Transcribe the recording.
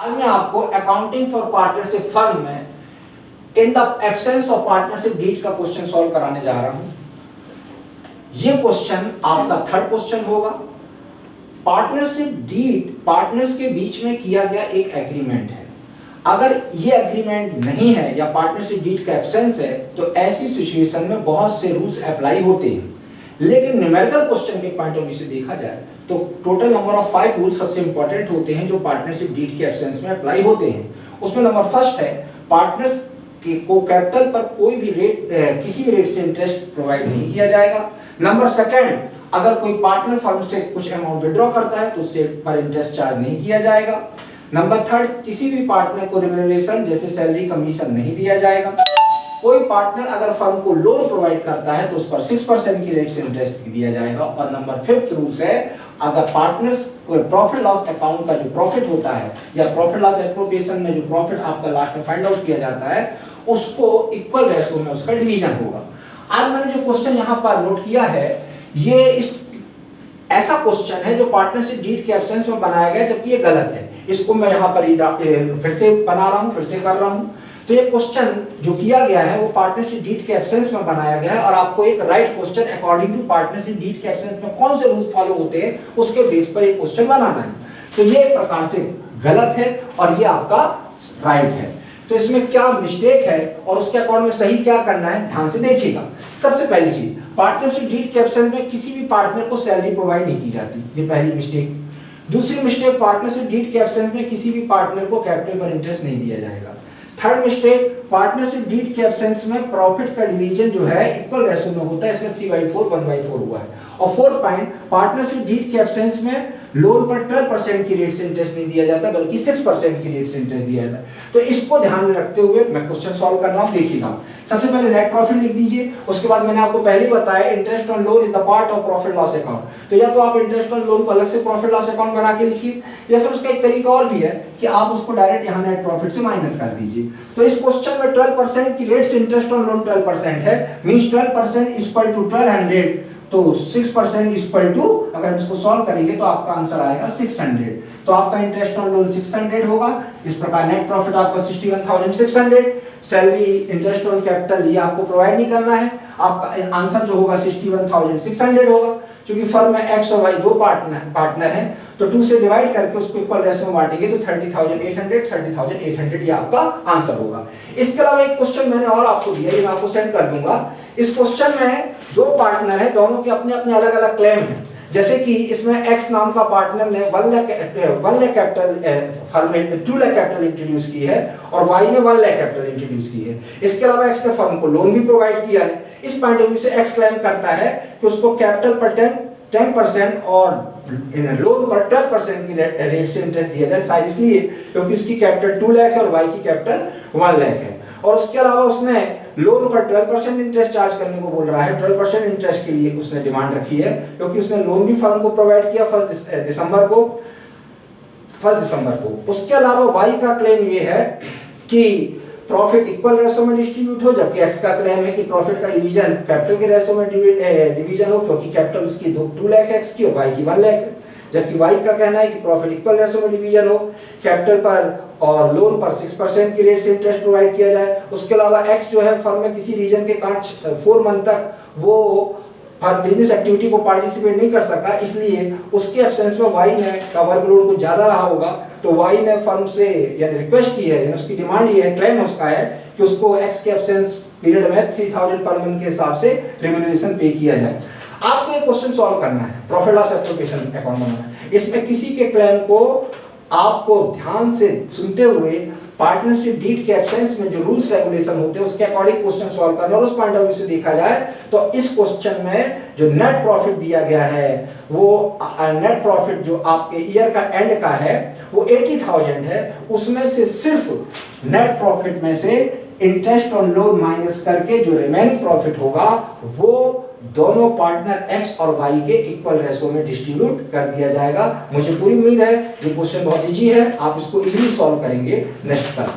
आज मैं आपको अकाउंटिंग फॉर पार्टनरशिप फर्म में in the absence of partnership deed का क्वेश्चन सॉल्व कराने जा रहा हूं। ये क्वेश्चन आपका थर्ड क्वेश्चन होगा। पार्टनरशिप डीड पार्टनर्स के बीच में किया गया एक एग्रीमेंट है। अगर ये एग्रीमेंट नहीं है या पार्टनरशिप डीड का एब्सेंस है तो ऐसी सिचुएशन में बहुत से रूल्स अप्लाई होते हैं, लेकिन न्यूमेरिकल क्वेश्चन के पॉइंट ऑफ व्यू से देखा जाए तो टोटल नंबर ऑफ 5 रूल्स सबसे इंपॉर्टेंट होते हैं जो पार्टनरशिप डीड के एब्सेंस में अप्लाई होते हैं। उसमें नंबर फर्स्ट है, पार्टनर्स को कैपिटल पर कोई भी रेट किसी भी रेट से इंटरेस्ट प्रोवाइड नहीं किया जाएगा। नंबर सेकंड, अगर कोई पार्टनर फर्म से कुछ अमाउंट विड्रॉ करता है तो उससे पर इंटरेस्ट चार्ज नहीं किया जाएगा। नंबर थर्ड, किसी भी पार्टनर को रिम्यूनरेशन जैसे सैलरी कमीशन नहीं दिया जाएगा। कोई पार्टनर अगर फर्म को लोन प्रोवाइड करता है तो उस पर 6% की रेट से इंटरेस्ट दिया जाएगा। और नंबर फिफ्थ रूल्स है, अगर पार्टनर्स प्रॉफिट लॉस अकाउंट का जो प्रॉफिट होता है या प्रॉफिट लॉस एप्रोप्रिएशन में जो प्रॉफिट आपका लास्ट में फाइंड आउट किया जाता है उसको इक्वल रेशो में उसका डिवीजन होगा। आज मैंने जो क्वेश्चन यहाँ पर नोट किया है ये ऐसा क्वेश्चन है जो पार्टनरशिप डीड के एब्सेंस में बनाया गया, जबकि ये गलत है। इसको मैं यहाँ पर फिर से बना रहा हूँ, फिर से कर रहा हूँ। तो ये क्वेश्चन जो किया गया है वो पार्टनरशिप डीड के एब्सेंस में बनाया गया है और आपको एक right question according to partnership deed के एब्सेंस में कौन से रूल्स फॉलो होते हैं उसके बेस पर एक क्वेश्चन बनाना है। तो ये एक प्रकार से गलत है और ये आपका राइट है। तो इसमें क्या मिस्टेक है और उसके अकॉर्डिंग में सही क्या करना है ध्यान से देखिएगा। सबसे पहली चीज, पार्टनरशिप डीड के एब्सेंस में किसी भी पार्टनर को सैलरी प्रोवाइड नहीं की जाती, ये पहली मिस्टेक। दूसरी मिस्टेक, पार्टनरशिप डीड के एब्सेंस में किसी भी पार्टनर को कैपिटल पर इंटरेस्ट नहीं दिया जाएगा। थर्ड मिस्टेक, पार्टनरशिप डीड के एब्सेंस में प्रॉफिट का डिवीजन जो है इक्वल रेशो में होता है, इसमें 3/4 1/4 हुआ है। और फोर्थ पॉइंट, पार्टनरशिप डीड के एब्सेंस में लोन पर 12% की रेट से इंटरेस्ट नहीं दिया जाता बल्कि 6% की रेट से इंटरेस्ट दिया जाता है। तो इसको ध्यान में रखते हुए मैं क्वेश्चन सॉल्व कर रहा हूं, देखिएगा। सबसे पहले नेट प्रॉफिट लिख दीजिए। उसके बाद मैंने आपको पहले बताया interest on loan is the part of profit loss account. तो या तो आप इंटरेस्ट ऑन लोन को अलग से प्रॉफिट लॉस अकाउंट बना के लिखिए या फिर उसका एक तरीका और भी है कि आप उसको डायरेक्ट यहाँ नेट प्रॉफिट से माइनस कर दीजिए। तो इस क्वेश्चन में 12% की रेट से इंटरेस्ट ऑन लोन 12% है, मींस 12% इक्वल टू 1200, तो 6% इक्वल टू, अगर हम इसको सॉल्व करेंगे तो आपका आंसर आएगा 600। तो आपका इंटरेस्ट ऑन लोन 600 होगा। इस प्रकार नेट प्रॉफिट आपका 61,600। सैलरी, इंटरेस्ट ऑन कैपिटल ये आपको प्रोवाइड नहीं करना है। आपका आंसर जो होगा 61,600 होगा। क्योंकि फर्म में एक्स और वाई दो पार्टनर हैं तो 2 से डिवाइड करके उसको इक्वल रेशो में बांटेंगे तो 30,800 ये आपका आंसर होगा। इसके अलावा एक क्वेश्चन मैंने और आपको दिया, ये मैं आपको सेंड कर दूंगा। इस क्वेश्चन में दो पार्टनर है, दोनों के अपने अपने अलग अलग क्लेम हैं। जैसे कि इसमें एक्स नाम का पार्टनर ने 1 लाख कैपिटल फर्म में 2 लाख कैपिटल इंट्रोड्यूस की है और वाई ने 1 लाख कैपिटल इंट्रोड्यूस की है। इसके अलावा एक्स ने फर्म को लोन भी प्रोवाइड किया है। इस पॉइंट ऑफ व्यू से एक्स क्लेम करता है कि उसको कैपिटल पर 10% और लोन पर 12% की रेट से इंटरेस्ट दिया जाए, शायद इसलिए क्योंकि उसकी कैपिटल 2 लाख है और वाई की कैपिटल 1 लाख है। और उसके अलावा उसने लोन पर 12% इंटरेस्ट चार्ज करने को बोल रहा है। 12% इंटरेस्ट के लिए उसने डिमांड रखी है क्योंकि उसने लोन भी फर्म को प्रोवाइड किया 1 दिसंबर को। उसके अलावा वाई का क्लेम ये है कि प्रॉफिट इक्वल रेशो में डिस्ट्रीब्यूट हो, जबकि एक्स का क्लेम है कि प्रॉफिट का डिवीजन कैपिटल के रेशो में डिवीजन हो, क्योंकि कैपिटल उसकी 2 लाख एक्स की और वाई की 1 लाख है। जबकि वाई का कहना है कि प्रॉफिट इक्वल रेशो में डिवीजन हो, कैपिटल पर और लोन पर 6% की रेट से इंटरेस्ट प्रोवाइड किया जाए। उसके अलावा एक्स जो है फर्म में किसी रीजन के कारण 4 मंथ तक वो बिजनेस एक्टिविटी को पार्टिसिपेट नहीं कर सका, इसलिए उसके एब्सेंस में वाई ने का वर्कलोड कुछ ज्यादा रहा होगा तो वाई ने फर्म से यानी रिक्वेस्ट की है, यानी उसकी डिमांड ये है, क्लेम उसका है कि उसको एक्स के एब्सेंस पीरियड में 3000 पर मंथ के हिसाब से रिम्यूनरेशन पे किया जाए। आपको ये क्वेश्चन सॉल्व करना है, प्रॉफिट लॉस एप्रोप्रिएशन अकाउंट बनाना है। इसमें किसी के क्लेम को आपको ध्यान से सुनते हुए पार्टनरशिप डीड के एब्सेंस में जो रूल्स रेगुलेशन होते हैं उसके अकॉर्डिंग क्वेश्चन सॉल्व करना। और उस पॉइंट ऑफ व्यू से देखा जाए तो इस क्वेश्चन में जो नेट प्रॉफिट दिया गया है वो नेट प्रॉफिट जो आपके ईयर का एंड का है वो 80,000 है। उसमें से सिर्फ नेट प्रॉफिट में से इंटरेस्ट ऑन लोन माइनस करके जो रिमेनिंग प्रॉफिट होगा वो दोनों पार्टनर एक्स और वाई के इक्वल रेशो में डिस्ट्रीब्यूट कर दिया जाएगा। मुझे पूरी उम्मीद है ये क्वेश्चन बहुत इजी है, आप इसको इजीली सॉल्व करेंगे नेक्स्ट टाइम।